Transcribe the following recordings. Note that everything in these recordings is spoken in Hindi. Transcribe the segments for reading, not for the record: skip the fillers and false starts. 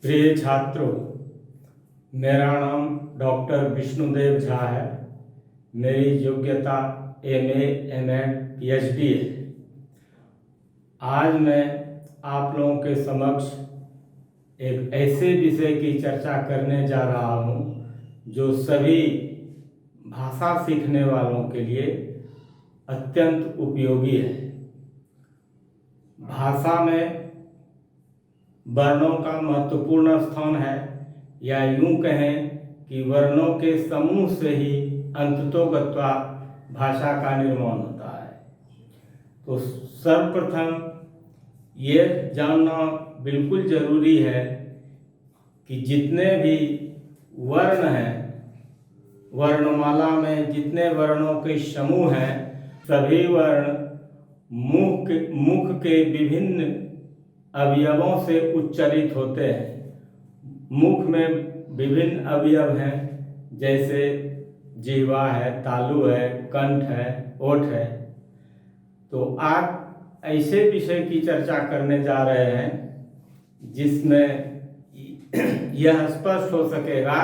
प्रिय छात्रों, मेरा नाम डॉक्टर विष्णुदेव झा है। मेरी योग्यता एमए, एमएड, पीएचडी है। आज मैं आप लोगों के समक्ष एक ऐसे विषय की चर्चा करने जा रहा हूँ जो सभी भाषा सीखने वालों के लिए अत्यंत उपयोगी है। भाषा में वर्णों का महत्वपूर्ण स्थान है, या यूं कहें कि वर्णों के समूह से ही अंततोगत्वा भाषा का निर्माण होता है। तो सर्वप्रथम ये जानना बिल्कुल जरूरी है कि जितने भी वर्ण हैं, वर्णमाला में जितने वर्णों के समूह हैं, सभी वर्ण मुख के विभिन्न अवयवों से उच्चारित होते हैं। मुख में विभिन्न अवयव हैं, जैसे जिह्वा है, तालु है, कंठ है, ओठ है। तो आज ऐसे विषय की चर्चा करने जा रहे हैं जिसमें यह स्पष्ट हो सकेगा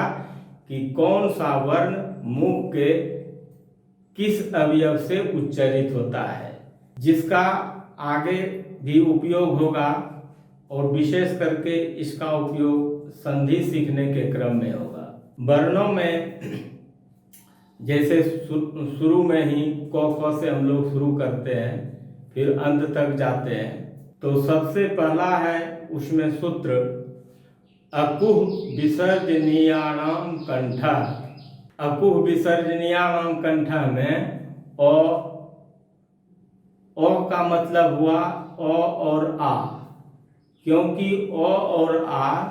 कि कौन सा वर्ण मुख के किस अवयव से उच्चारित होता है, जिसका आगे भी उपयोग होगा और विशेष करके इसका उपयोग संधि सीखने के क्रम में होगा। वर्णों में जैसे शुरू में ही क ख से हम लोग शुरू करते हैं, फिर अंत तक जाते हैं। तो सबसे पहला है उसमें सूत्र अकुह विसर्जनीयानाम कंठः। अकुह विसर्जनीयानाम कंठः में अ का मतलब हुआ अ और आ, क्योंकि अ और आ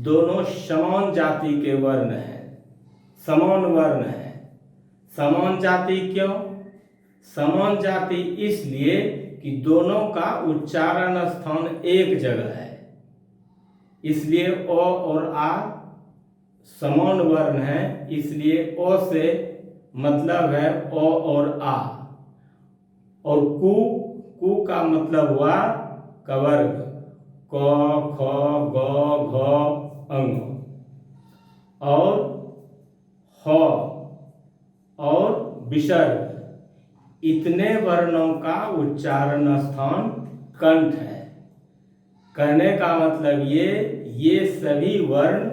दोनों समान जाति के वर्ण हैं, समान वर्ण हैं। समान जाति क्यों? समान जाति इसलिए कि दोनों का उच्चारण स्थान एक जगह है, इसलिए अ और आ समान वर्ण है। इसलिए अ से मतलब है अ और आ, और कु का मतलब हुआ कवर्ग, क ख ग घ अंग, और ह और विसर्ग। इतने वर्णों का उच्चारण स्थान कंठ है। कहने का मतलब ये सभी वर्ण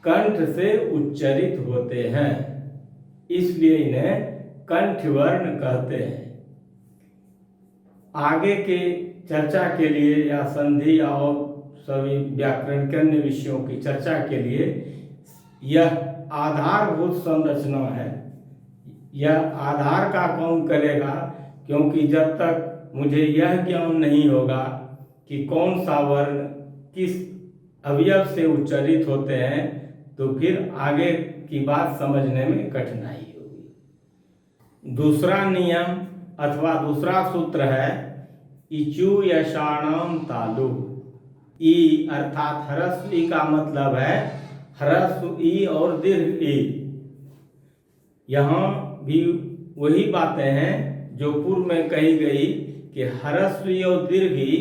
कंठ से उच्चारित होते हैं, इसलिए इन्हें कंठ वर्ण कहते हैं। आगे के चर्चा के लिए या संधि और सभी व्याकरण के अन्य विषयों की चर्चा के लिए यह आधारभूत संरचना है। यह आधार का काम करेगा, क्योंकि जब तक मुझे यह ज्ञान नहीं होगा कि कौन सा वर्ण किस अवयव से उच्चारित होते हैं, तो फिर आगे की बात समझने में कठिनाई होगी। दूसरा नियम अथवा दूसरा सूत्र है इचु यशाणाम तालु। ई अर्थात ह्रस्व ई का मतलब है ह्रस्व ई और दीर्घ ई। यहाँ भी वही बातें हैं जो पूर्व में कही गई कि ह्रस्व ई और दीर्घ ई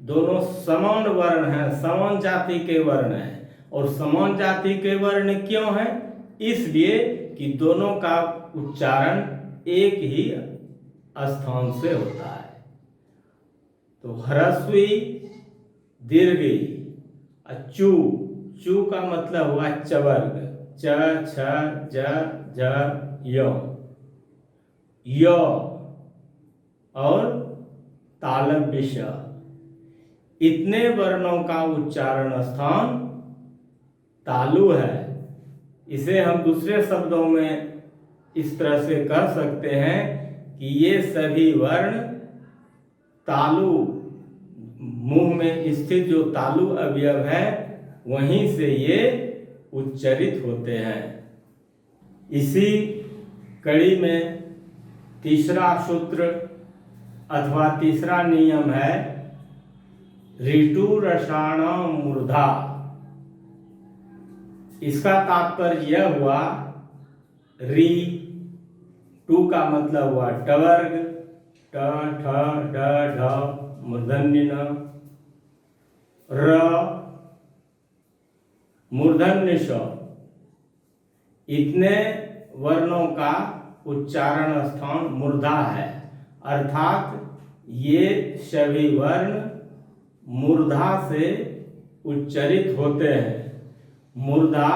दोनों समान वर्ण हैं, समान जाति के वर्ण हैं। और समान जाति के वर्ण क्यों हैं? इसलिए कि दोनों का उच्चारण एक ही स्थान से होता है। तो ह्रस्व ई, दीर्घ ई। चू का मतलब हुआ चवर्ग, च छ ज झ य और तालव्य विष। इतने वर्णों का उच्चारण स्थान तालु है। इसे हम दूसरे शब्दों में इस तरह से कह सकते हैं कि ये सभी वर्ण तालु, मुंह में स्थित जो तालु अवयव है वहीं से ये उच्चारित होते हैं। इसी कड़ी में तीसरा सूत्र अथवा तीसरा नियम है ऋतु रसाणाम मूर्धा। इसका तात्पर्य यह हुआ री, टू का मतलब हुआ टवर्ग, ट ठ ड ढ मूर्धन्य न, र मूर्धन्य ष, इतने वर्णों का उच्चारण स्थान मूर्धा है, अर्थात ये सभी वर्ण मूर्धा से उच्चरित होते हैं। मूर्धा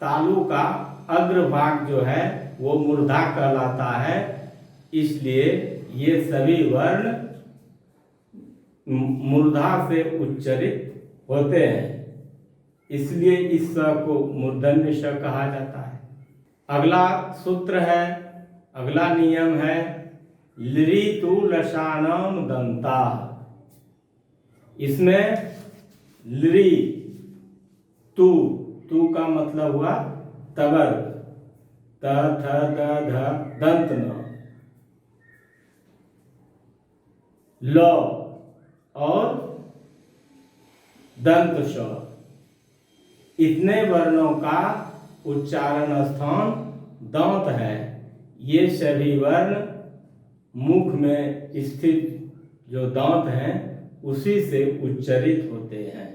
तालु का अग्रभाग जो है वो मूर्धा कहलाता है, इसलिए ये सभी वर्ण मूर्धा से उच्चरित होते हैं, इसलिए इस स को मूर्धन्य ष कहा जाता है। अगला सूत्र है, अगला नियम है लृ तु लशानाम दंता। इसमें लृ तु का मतलब हुआ तवर्ग, त थ द ध दंत न, ल और दंत श, इतने वर्णों का उच्चारण स्थान दांत है। ये सभी वर्ण मुख में स्थित जो दांत हैं उसी से उच्चरित होते हैं।